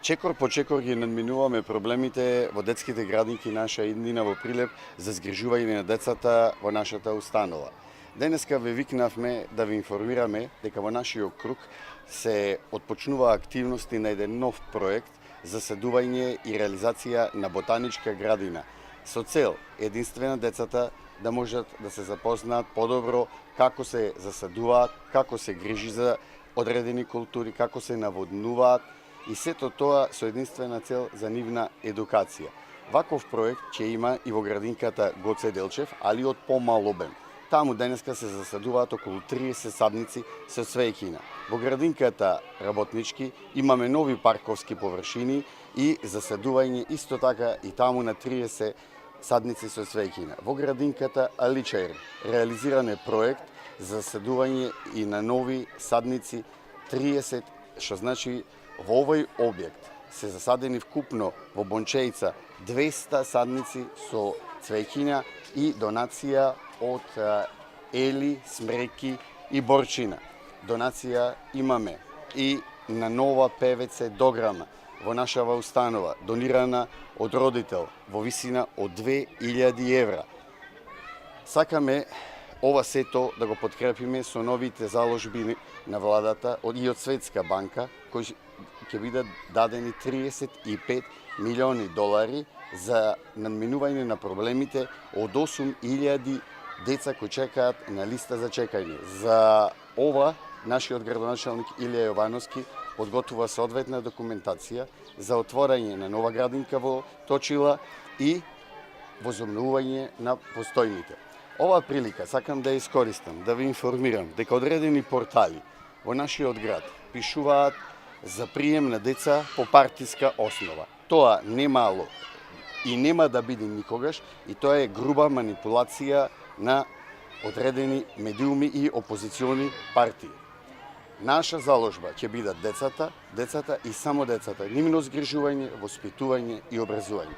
Чекор по чекор ги надминуваме проблемите во детските градинки наша иднина во Прилеп за згрижување на децата во нашата установа. Денеска ве викнавме да ви информираме дека во нашиот круг се отпочнува активности на еден нов проект за седување и реализација на ботаничка градина со цел единствено децата да можат да се запознаат подобро како се засадуваат, како се грижи за одредени култури, како се наводнуваат и сето тоа со единствена цел за нивна едукација. Ваков проект ќе има и во градинката Гоце Делчев, али од помал обем. Таму денеска се засадуваат околу 30 садници со цвеќина. Во градинката Работнички имаме нови парковски површини и засадување исто така и таму на 30 садници со цвеќина. Во градинката Аличаир реализиран е проект за засадување и на нови садници 30, што значи во овој објект се засадени вкупно во Бончеица 200 садници со цвеќина и донација од ели, смреки и борчина. Донација имаме и на нова ПВЦ дограма во нашава установа, донирана од родител во висина од 2000 евра. Сакаме ова сето да го подкрепиме со новите заложби на владата и од Светска банка, кои ќе бидат дадени 35 милиони долари за надминување на проблемите од 8000 деца кои чекаат на листа за чекање. За ова, нашиот градоначалник Илија Јовановски подготвува соодветна документација за отворање на нова градинка во Точила и возобновување на постојните. Оваа прилика сакам да ја искористам, да ви информирам дека одредени портали во нашиот град пишуваат за прием на деца по партиска основа. Тоа не мало и нема да биде никогаш и тоа е груба манипулација на одредени медиуми и опозициони партии. Наша заложба ќе бидат децата и само децата, нивно згрижување, воспитување и образување.